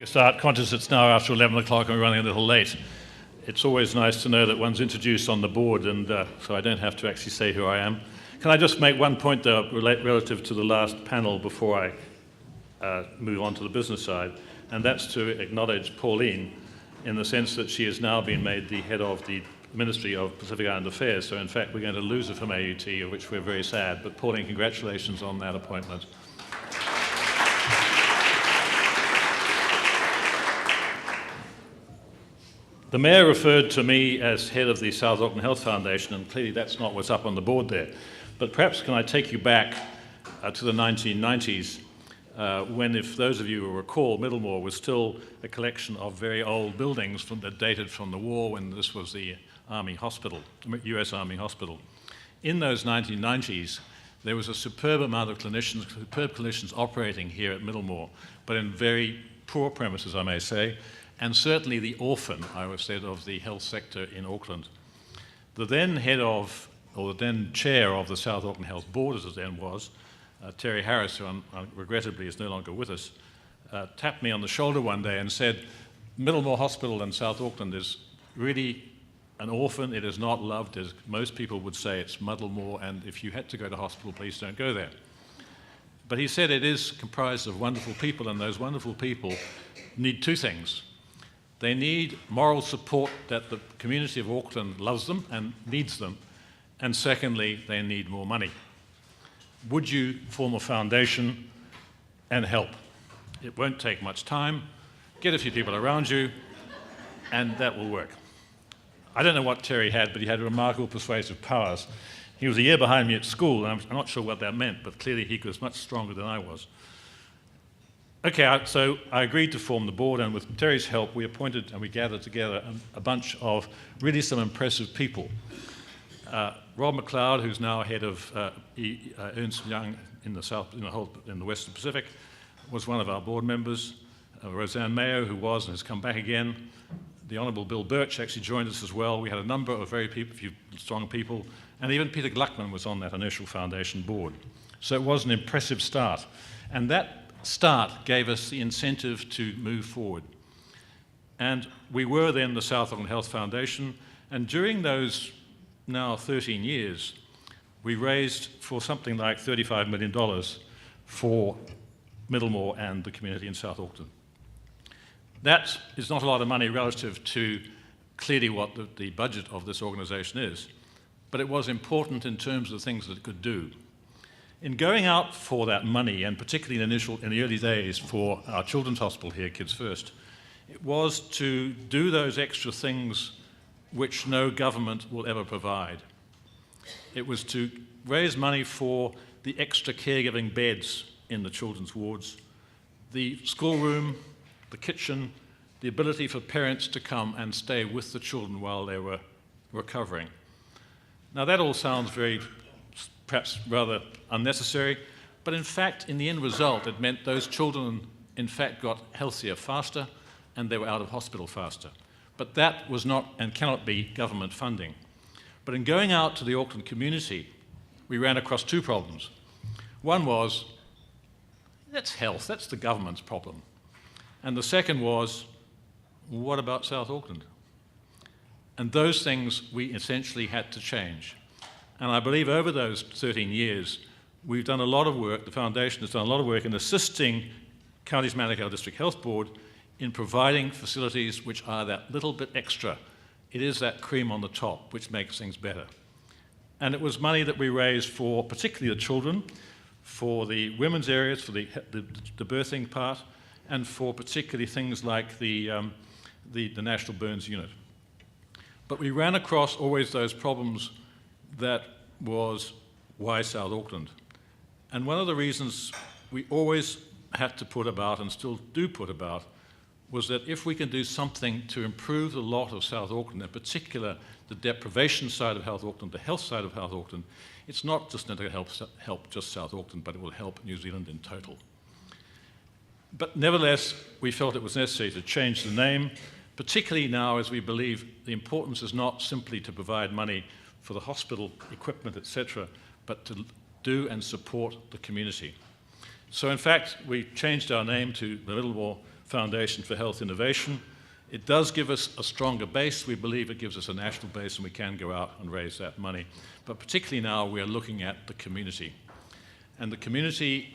Start, conscious it's now after 11 o'clock and we're running a little late. It's always nice to know that one's introduced on the board, and so I don't have to actually say who I am. Can I just make one point though relative to the last panel before I move on to the business side, and that's to acknowledge Pauline in the sense that she has now been made the head of the Ministry of Pacific Island Affairs, so in fact we're going to lose her from AUT, of which we're very sad, but Pauline, congratulations on that appointment. The Mayor referred to me as head of the South Auckland Health Foundation, and clearly that's not what's up on the board there. But perhaps can I take you back to the 1990s, when, if those of you will recall, Middlemore was still a collection of very old buildings that dated from the war when this was the Army Hospital, US Army Hospital. In those 1990s, there was a superb amount of clinicians operating here at Middlemore, but in very poor premises, I may say, and certainly the orphan, I would say, of the health sector in Auckland. The then head of, or the then chair of the South Auckland Health Board, as it then was, Terry Harris, who regrettably is no longer with us, tapped me on the shoulder one day and said, Middlemore Hospital in South Auckland is really an orphan. It is not loved, as most people would say. It's Muddlemore, and if you had to go to hospital, please don't go there. But he said it is comprised of wonderful people, and those wonderful people need two things. They need moral support that the community of Auckland loves them and needs them. And secondly, they need more money. Would you form a foundation and help? It won't take much time. Get a few people around you, and that will work. I don't know what Terry had, but he had remarkable persuasive powers. He was a year behind me at school, and I'm not sure what that meant, but clearly he was much stronger than I was. Okay, so I agreed to form the board, and with Terry's help, we appointed and we gathered together a bunch of really some impressive people. Rob McLeod, who's now head of Ernst & Young in the Western Pacific, was one of our board members. Roseanne Mayo, who was and has come back again. The Honourable Bill Birch actually joined us as well. We had a number of few strong people, and even Peter Gluckman was on that initial foundation board. So it was an impressive start, and that start gave us the incentive to move forward. And we were then the South Auckland Health Foundation, and during those now 13 years, we raised for something like $35 million for Middlemore and the community in South Auckland. That is not a lot of money relative to clearly what the budget of this organisation is, but it was important in terms of the things that it could do. In going out for that money, and particularly in the early days for our children's hospital here, Kids First, it was to do those extra things which no government will ever provide. It was to raise money for the extra caregiving beds in the children's wards, the schoolroom, the kitchen, the ability for parents to come and stay with the children while they were recovering. Now that all sounds perhaps rather unnecessary, but in fact, in the end result, it meant those children, in fact, got healthier faster, and they were out of hospital faster. But that was not and cannot be government funding. But in going out to the Auckland community, we ran across two problems. One was, that's health, that's the government's problem. And the second was, what about South Auckland? And those things we essentially had to change. And I believe over those 13 years, we've done a lot of work, the foundation has done a lot of work in assisting Counties Manukau District Health Board in providing facilities which are that little bit extra. It is that cream on the top which makes things better. And it was money that we raised for particularly the children, for the women's areas, for the birthing part, and for particularly things like the National Burns Unit. But we ran across always those problems that was why South Auckland. And one of the reasons we always had to put about, and still do put about, was that if we can do something to improve the lot of South Auckland, in particular the deprivation side of South Auckland, the health side of South Auckland, it's not just going to help just South Auckland, but it will help New Zealand in total. But nevertheless, we felt it was necessary to change the name, particularly now as we believe the importance is not simply to provide money for the hospital equipment, etc., but to do and support the community. So in fact, we changed our name to the Middlemore Foundation for Health Innovation. It does give us a stronger base. We believe it gives us a national base and we can go out and raise that money. But particularly now we are looking at the community. And the community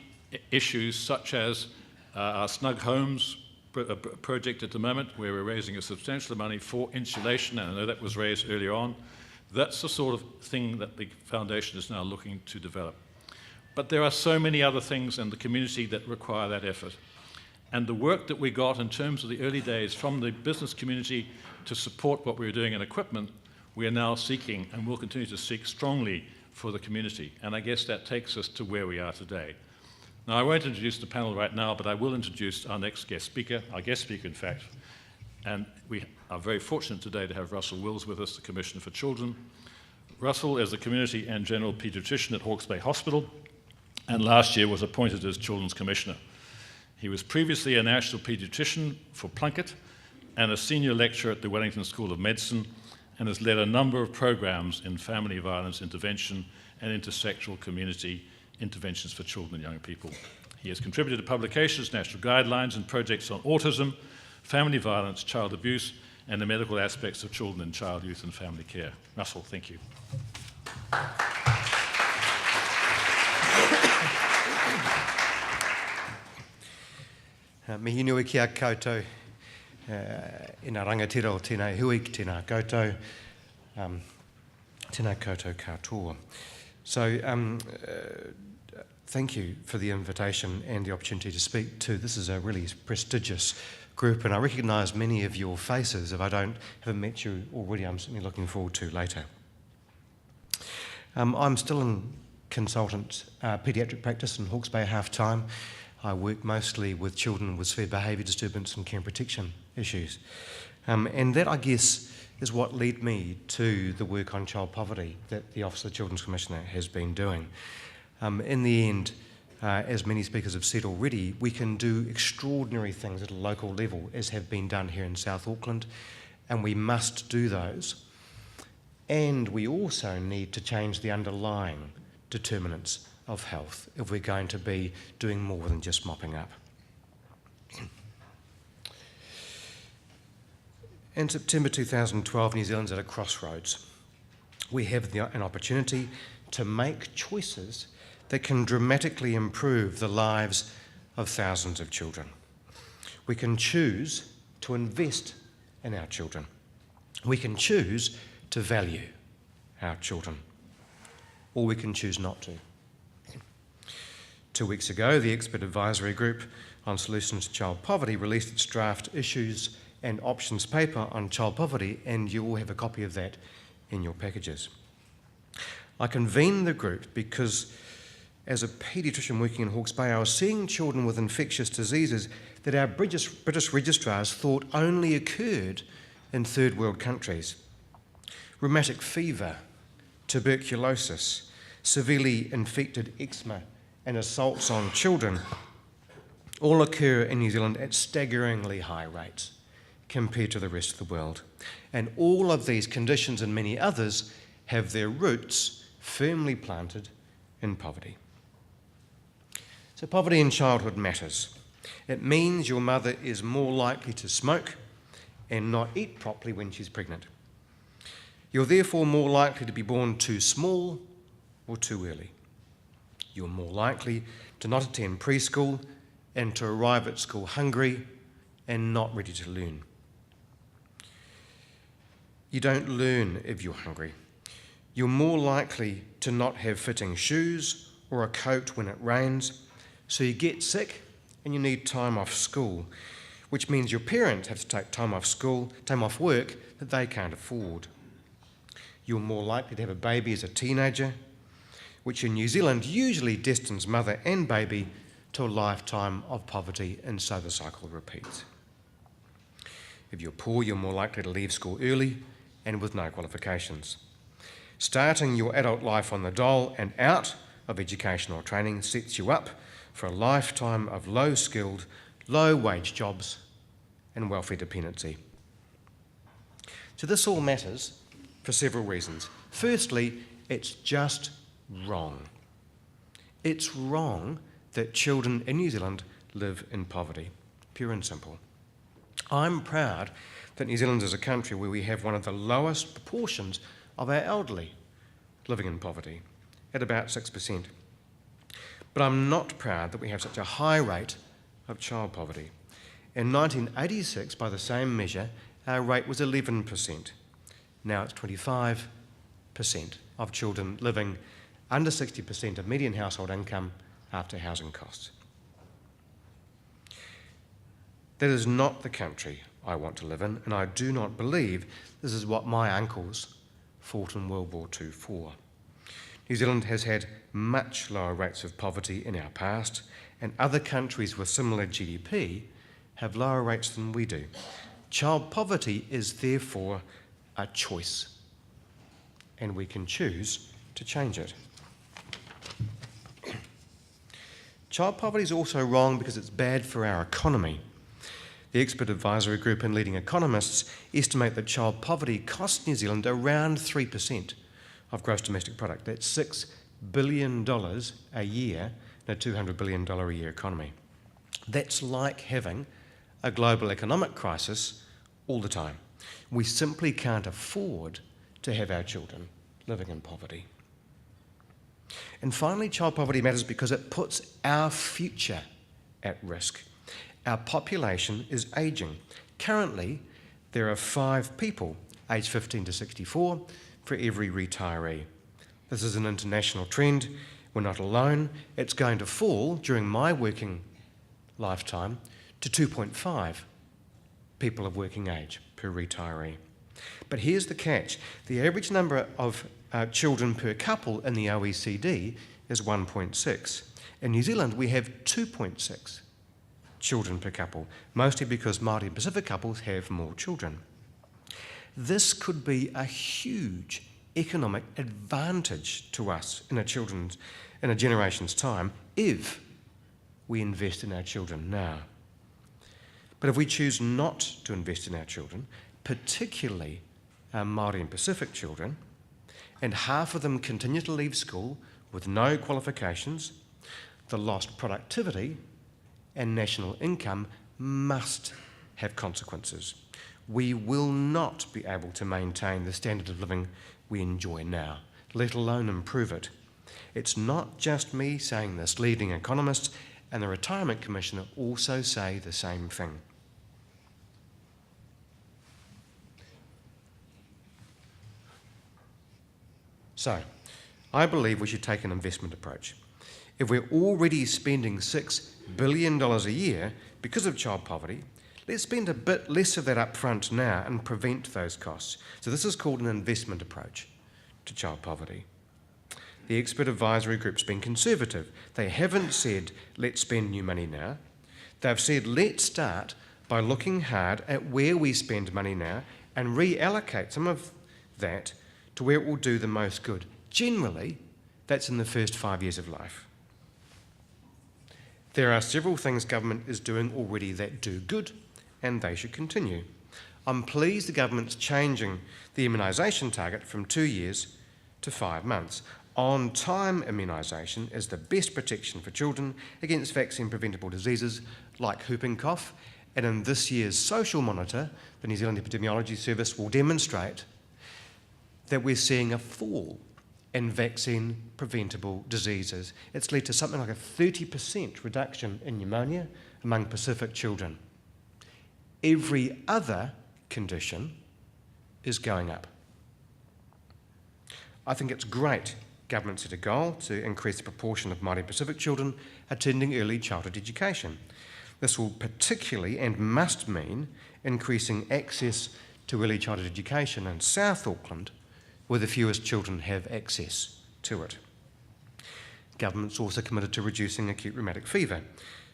issues such as our Snug Homes project at the moment, where we're raising a substantial amount of money for insulation, and I know that was raised earlier on. That's the sort of thing that the foundation is now looking to develop. But there are so many other things in the community that require that effort. And the work that we got in terms of the early days from the business community to support what we were doing in equipment, we are now seeking and will continue to seek strongly for the community. And I guess that takes us to where we are today. Now, I won't introduce the panel right now, but I will introduce our next guest speaker, our guest speaker, in fact. And we are very fortunate today to have Russell Wills with us, the Commissioner for Children. Russell is a community and general paediatrician at Hawke's Bay Hospital, and last year was appointed as Children's Commissioner. He was previously a national paediatrician for Plunkett and a senior lecturer at the Wellington School of Medicine, and has led a number of programs in family violence intervention and intersectoral community interventions for children and young people. He has contributed to publications, national guidelines, and projects on autism, family violence, child abuse, and the medical aspects of children in child, youth, and family care. Russell, thank you. Mihi nui kia koutou, ina rangatira o tēnei hui ki tēnā koutou, tēnā koutou katoa. So, thank you for the invitation and the opportunity to speak to. This is a really prestigious group, and I recognise many of your faces. If I haven't met you already, I'm certainly looking forward to later. I'm still in consultant paediatric practice in Hawke's Bay half-time. I work mostly with children with severe behaviour disturbance and care and protection issues. And that, I guess, is what led me to the work on child poverty that the Office of the Children's Commissioner has been doing. In the end, as many speakers have said already, we can do extraordinary things at a local level, as have been done here in South Auckland, and we must do those. And we also need to change the underlying determinants of health if we're going to be doing more than just mopping up. In September 2012, New Zealand's at a crossroads. We have an opportunity to make choices that can dramatically improve the lives of thousands of children. We can choose to invest in our children. We can choose to value our children, or we can choose not to. 2 weeks ago, the Expert Advisory Group on Solutions to Child Poverty released its draft issues and options paper on child poverty, and you all have a copy of that in your packages. I convened the group because, as a paediatrician working in Hawke's Bay, I was seeing children with infectious diseases that our British registrars thought only occurred in third world countries. Rheumatic fever, tuberculosis, severely infected eczema, and assaults on children all occur in New Zealand at staggeringly high rates compared to the rest of the world. And all of these conditions and many others have their roots firmly planted in poverty. So poverty in childhood matters. It means your mother is more likely to smoke and not eat properly when she's pregnant. You're therefore more likely to be born too small or too early. You're more likely to not attend preschool and to arrive at school hungry and not ready to learn. You don't learn if you're hungry. You're more likely to not have fitting shoes or a coat when it rains, so you get sick and you need time off school, which means your parents have to take time off work that they can't afford. You're more likely to have a baby as a teenager, which in New Zealand usually destines mother and baby to a lifetime of poverty, and so the cycle repeats. If you're poor, you're more likely to leave school early and with no qualifications. Starting your adult life on the dole and out of educational training sets you up for a lifetime of low-skilled, low-wage jobs and welfare dependency. So this all matters for several reasons. Firstly, it's just wrong. It's wrong that children in New Zealand live in poverty. pure and simple. I'm proud that New Zealand is a country where we have one of the lowest proportions of our elderly living in poverty, at about 6%. But I'm not proud that we have such a high rate of child poverty. In 1986, by the same measure, our rate was 11%. Now it's 25% of children living under 60% of median household income after housing costs. That is not the country I want to live in, and I do not believe this is what my uncles fought in World War II for. New Zealand has had much lower rates of poverty in our past, and other countries with similar GDP have lower rates than we do. Child poverty is therefore a choice, and we can choose to change it. Child poverty is also wrong because it's bad for our economy. The Expert Advisory Group and leading economists estimate that child poverty costs New Zealand around 3% of gross domestic product. That's $6 billion a year in a $200 billion a year economy. That's like having a global economic crisis all the time. We simply can't afford to have our children living in poverty. And finally, child poverty matters because it puts our future at risk. Our population is ageing. Currently, there are 5 people aged 15 to 64 for every retiree. This is an international trend. We're not alone. It's going to fall during my working lifetime to 2.5 people of working age per retiree. But here's the catch. The average number of children per couple in the OECD is 1.6. In New Zealand, we have 2.6 children per couple, mostly because Māori and Pacific couples have more children. This could be a huge economic advantage to us in a generation's time if we invest in our children now. But if we choose not to invest in our children, particularly our Māori and Pacific children, and half of them continue to leave school with no qualifications, the lost productivity and national income must have consequences. We will not be able to maintain the standard of living we enjoy now, let alone improve it. It's not just me saying this. Leading economists and the Retirement Commissioner also say the same thing. So, I believe we should take an investment approach. If we're already spending $6 billion a year because of child poverty, let's spend a bit less of that up front now and prevent those costs. So this is called an investment approach to child poverty. The Expert Advisory Group's been conservative. They haven't said, let's spend new money now. They've said, let's start by looking hard at where we spend money now and reallocate some of that to where it will do the most good. Generally, that's in the first 5 years of life. There are several things government is doing already that do good, and they should continue. I'm pleased the government's changing the immunisation target from 2 years to 5 months. On-time immunisation is the best protection for children against vaccine-preventable diseases like whooping cough, and in this year's social monitor, the New Zealand Epidemiology Service will demonstrate that we're seeing a fall in vaccine-preventable diseases. It's led to something like a 30% reduction in pneumonia among Pacific children. Every other condition is going up. I think it's great government set a goal to increase the proportion of Māori Pacific children attending early childhood education. This will particularly and must mean increasing access to early childhood education in South Auckland, where the fewest children have access to it. Government's also committed to reducing acute rheumatic fever.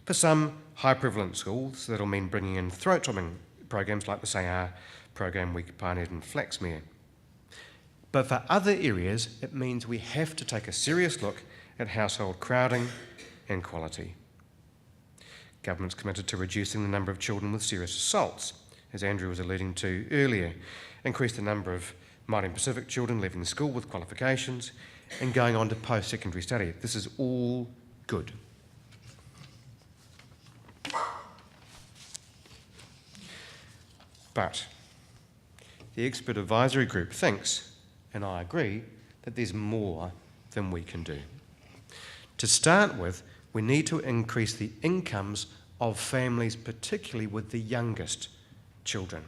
For some high prevalence schools, that'll mean bringing in throat topping programs like the SAR program we pioneered in Flaxmere. But for other areas, it means we have to take a serious look at household crowding and quality. Government's committed to reducing the number of children with serious assaults, as Andrew was alluding to earlier, increase the number of Māori and Pacific children leaving school with qualifications and going on to post-secondary study. This is all good. But the expert advisory group thinks, and I agree, that there's more than we can do. To start with, we need to increase the incomes of families, particularly with the youngest children.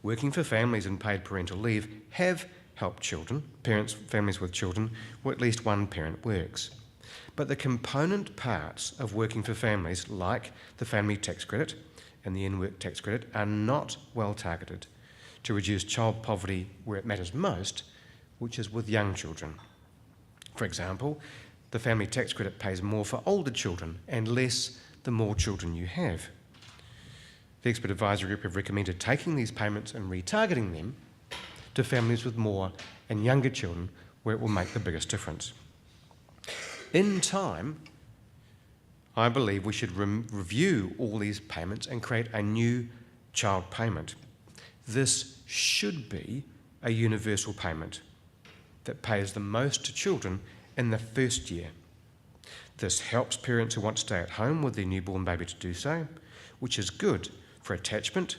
Working for families in paid parental leave have helped children, families with children, where at least one parent works. But the component parts of working for families, like the family tax credit and the in-work tax credit, are not well targeted to reduce child poverty where it matters most, which is with young children. For example, the family tax credit pays more for older children and less the more children you have. The expert advisory group have recommended taking these payments and retargeting them to families with more and younger children where it will make the biggest difference. In time, I believe we should review all these payments and create a new child payment. This should be a universal payment that pays the most to children in the first year. This helps parents who want to stay at home with their newborn baby to do so, which is good for attachment,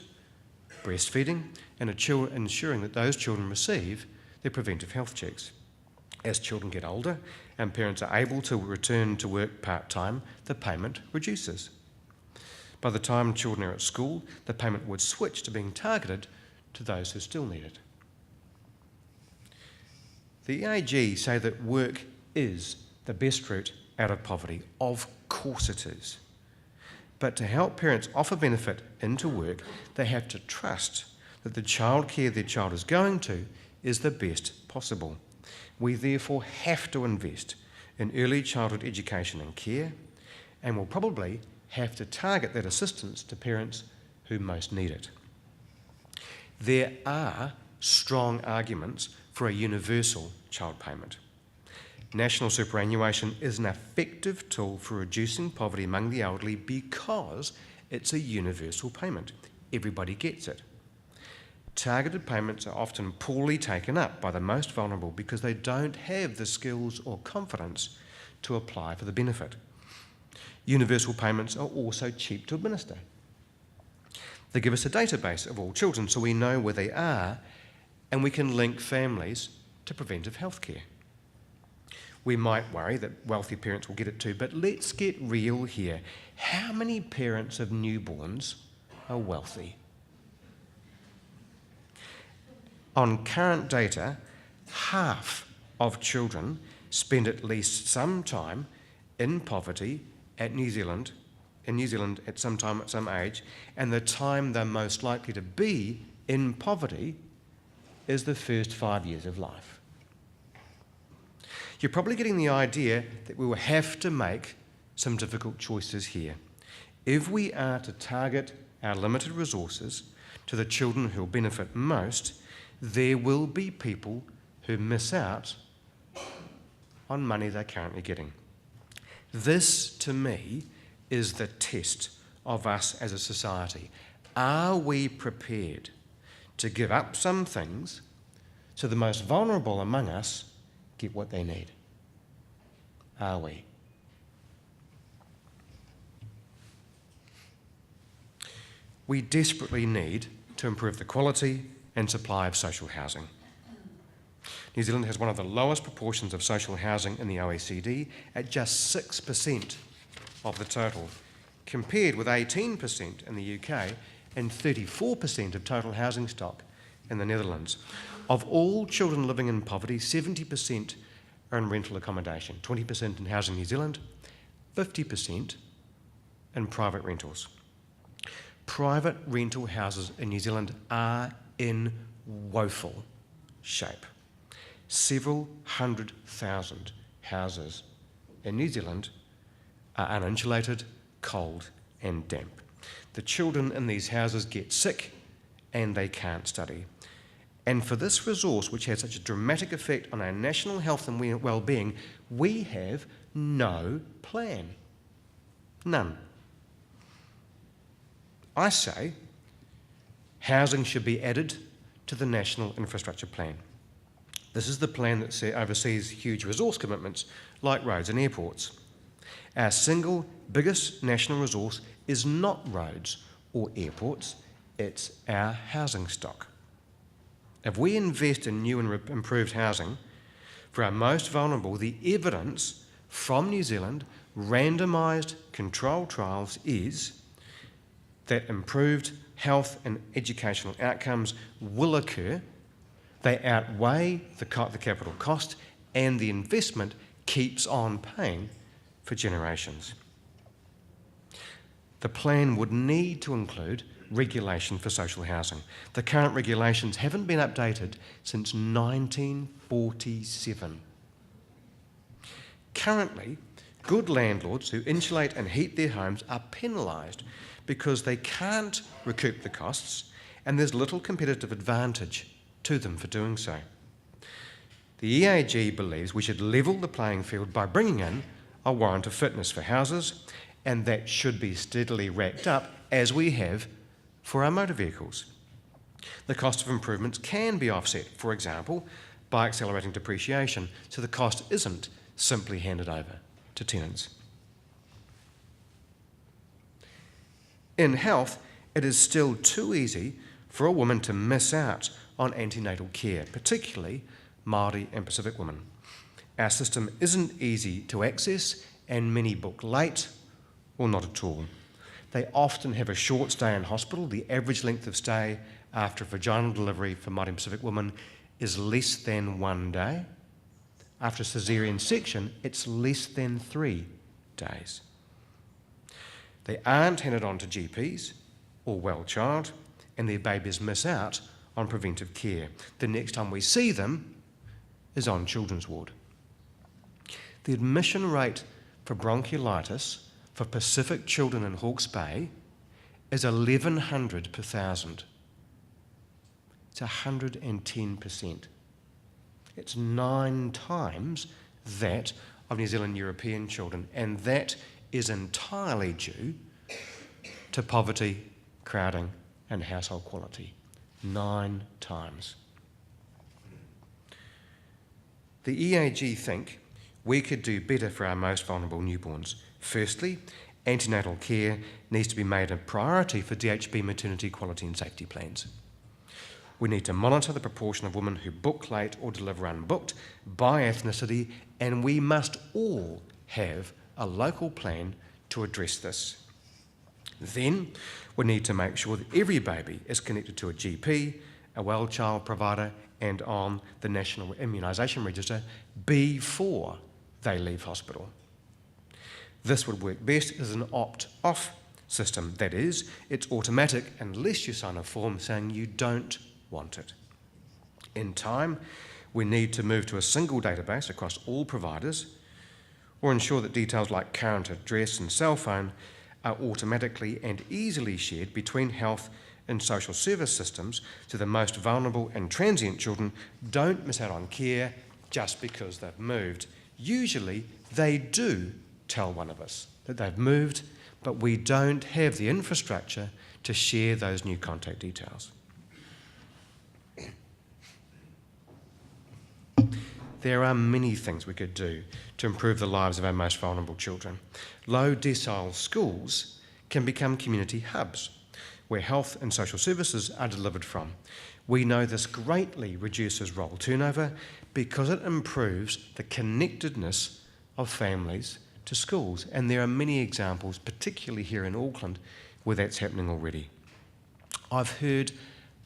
breastfeeding, and ensuring that those children receive their preventive health checks. As children get older and parents are able to return to work part-time, the payment reduces. By the time children are at school, the payment would switch to being targeted to those who still need it. The EAG say that work is the best route out of poverty. Of course it is. But to help parents offer benefit into work, they have to trust that the childcare their child is going to is the best possible. We therefore have to invest in early childhood education and care, and will probably have to target that assistance to parents who most need it. There are strong arguments for a universal child payment. National superannuation is an effective tool for reducing poverty among the elderly because it's a universal payment. Everybody gets it. Targeted payments are often poorly taken up by the most vulnerable because they don't have the skills or confidence to apply for the benefit. Universal payments are also cheap to administer. They give us a database of all children so we know where they are and we can link families to preventive health care. We might worry that wealthy parents will get it too, but let's get real here. How many parents of newborns are wealthy? On current data, half of children spend at least some time in poverty in New Zealand at some time at some age, and the time they're most likely to be in poverty is the first 5 years of life. You're probably getting the idea that we will have to make some difficult choices here. If we are to target our limited resources to the children who will benefit most, there will be people who miss out on money they're currently getting. This, to me, is the test of us as a society. Are we prepared to give up some things so the most vulnerable among us get what they need? Are we? We desperately need to improve the quality and supply of social housing. New Zealand has one of the lowest proportions of social housing in the OECD at just 6% of the total, compared with 18% in the UK and 34% of total housing stock in the Netherlands. Of all children living in poverty, 70% are in rental accommodation, 20% in Housing New Zealand, 50% in private rentals. Private rental houses in New Zealand are in woeful shape. Several 100,000 houses in New Zealand are uninsulated, cold and damp. The children in these houses get sick and they can't study. And for this resource, which has such a dramatic effect on our national health and well-being, we have no plan. None. I say housing should be added to the National Infrastructure Plan. This is the plan that oversees huge resource commitments like roads and airports. Our single biggest national resource is not roads or airports, it's our housing stock. If we invest in new and improved housing for our most vulnerable, the evidence from New Zealand randomised controlled trials is that improved health and educational outcomes will occur. They outweigh the capital cost, and the investment keeps on paying for generations. The plan would need to include regulation for social housing. The current regulations haven't been updated since 1947. Currently, good landlords who insulate and heat their homes are penalised because they can't recoup the costs, and there's little competitive advantage to them for doing so. The EAG believes we should level the playing field by bringing in a warrant of fitness for houses, and that should be steadily racked up as we have for our motor vehicles. The cost of improvements can be offset, for example, by accelerating depreciation, so the cost isn't simply handed over to tenants. In health, it is still too easy for a woman to miss out on antenatal care, particularly Māori and Pacific women. Our system isn't easy to access, and many book late or not at all. They often have a short stay in hospital. The average length of stay after a vaginal delivery for Māori and Pacific women is less than 1 day. After a caesarean section, it's less than 3 days. They aren't handed on to GPs or well child, and their babies miss out on preventive care. The next time we see them is on children's ward. The admission rate for bronchiolitis for Pacific children in Hawke's Bay is 1,100 per thousand. It's 110%. It's 9 times that of New Zealand European children, and that is entirely due to poverty, crowding, and household quality. 9 times. The EAG think we could do better for our most vulnerable newborns. Firstly, antenatal care needs to be made a priority for DHB maternity quality and safety plans. We need to monitor the proportion of women who book late or deliver unbooked by ethnicity, and we must all have a local plan to address this. Then, we need to make sure that every baby is connected to a GP, a well child provider, and on the National Immunization Register before they leave hospital. This would work best as an opt-off system. That is, it's automatic unless you sign a form saying you don't want it. In time, we need to move to a single database across all providers, or ensure that details like current address and cell phone are automatically and easily shared between health and social service systems, so the most vulnerable and transient children don't miss out on care just because they've moved. Usually, they do tell one of us that they've moved, but we don't have the infrastructure to share those new contact details. There are many things we could do to improve the lives of our most vulnerable children. Low decile schools can become community hubs where health and social services are delivered from. We know this greatly reduces roll turnover because it improves the connectedness of families to schools, and there are many examples, particularly here in Auckland, where that's happening already. I've heard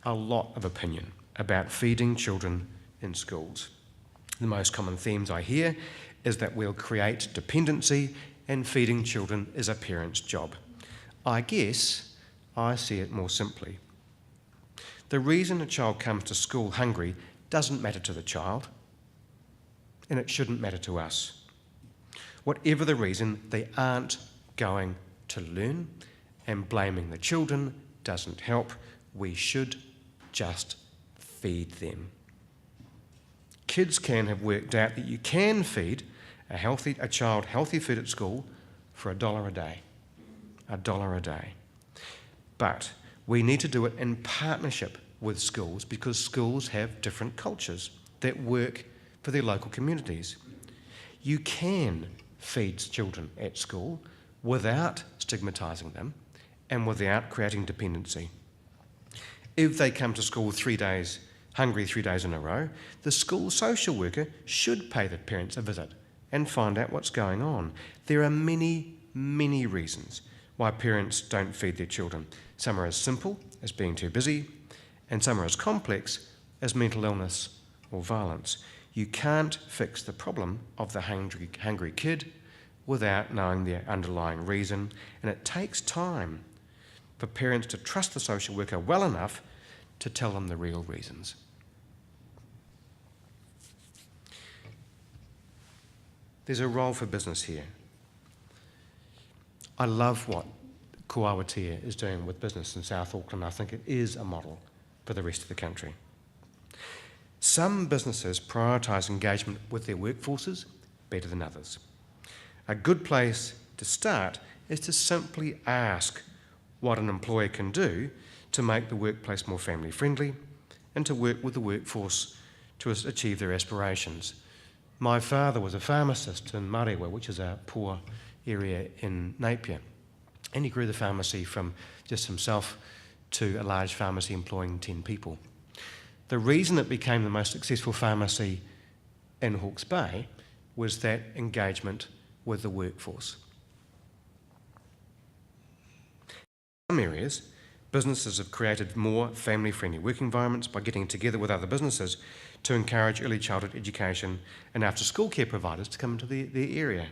a lot of opinion about feeding children in schools. The most common themes I hear is that we'll create dependency and feeding children is a parent's job. I guess I see it more simply. The reason a child comes to school hungry doesn't matter to the child, and it shouldn't matter to us. Whatever the reason, they aren't going to learn, and blaming the children doesn't help. We should just feed them. Kids can have worked out that you can feed a child healthy food at school for $1 a day. $1 a day. But we need to do it in partnership with schools, because schools have different cultures that work for their local communities. You can feed children at school without stigmatising them and without creating dependency. If they come to school 3 days hungry 3 days in a row, the school social worker should pay the parents a visit and find out what's going on. There are many, many reasons why parents don't feed their children. Some are as simple as being too busy, and some are as complex as mental illness or violence. You can't fix the problem of the hungry kid without knowing the underlying reason, and it takes time for parents to trust the social worker well enough to tell them the real reasons. There's a role for business here. I love what Ko Awatea is doing with business in South Auckland. I think it is a model for the rest of the country. Some businesses prioritise engagement with their workforces better than others. A good place to start is to simply ask what an employer can do to make the workplace more family friendly and to work with the workforce to achieve their aspirations. My father was a pharmacist in Marewa, which is a poor area in Napier, and he grew the pharmacy from just himself to a large pharmacy employing 10 people. The reason it became the most successful pharmacy in Hawke's Bay was that engagement with the workforce. In some areas, businesses have created more family-friendly work environments by getting together with other businesses to encourage early childhood education and after-school care providers to come into their area.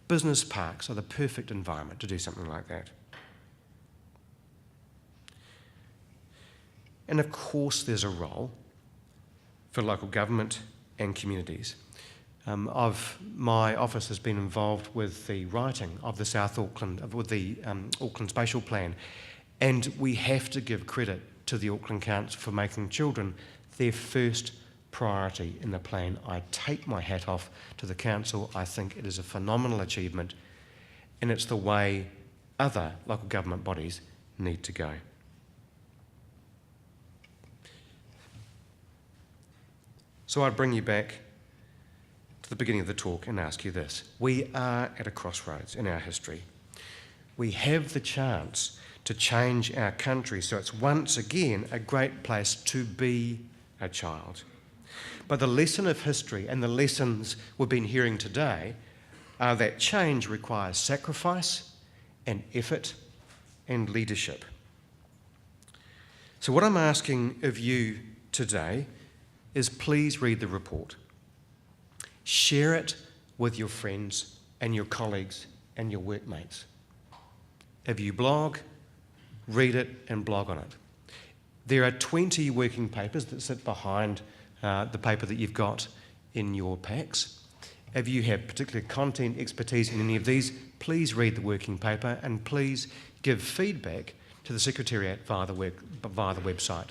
Business parks are the perfect environment to do something like that. And of course there's a role for local government and communities. My office has been involved with the writing of the Auckland Spatial Plan, and we have to give credit to the Auckland Council for making children their first priority in the plan. I take my hat off to the council. I think it is a phenomenal achievement, and it's the way other local government bodies need to go. So I'd bring you back to the beginning of the talk and ask you this. We are at a crossroads in our history. We have the chance to change our country so it's once again a great place to be a child. But the lesson of history and the lessons we've been hearing today are that change requires sacrifice and effort and leadership. So what I'm asking of you today is please read the report. Share it with your friends and your colleagues and your workmates. If you blog, read it and blog on it. There are 20 working papers that sit behind the paper that you've got in your packs. If you have particular content expertise in any of these, please read the working paper and please give feedback to the Secretariat via the website.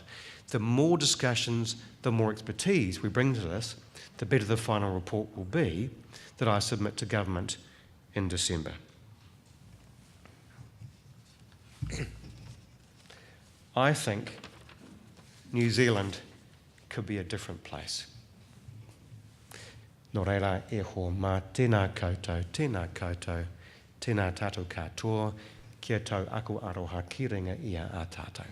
The more discussions, the more expertise we bring to this, the better the final report will be that I submit to government in December. I think New Zealand could be a different place. Nō reira e ho mā tēnā koutou, tēnā tātou katoa, kia tau aku aroha ki ringa ia a tātou.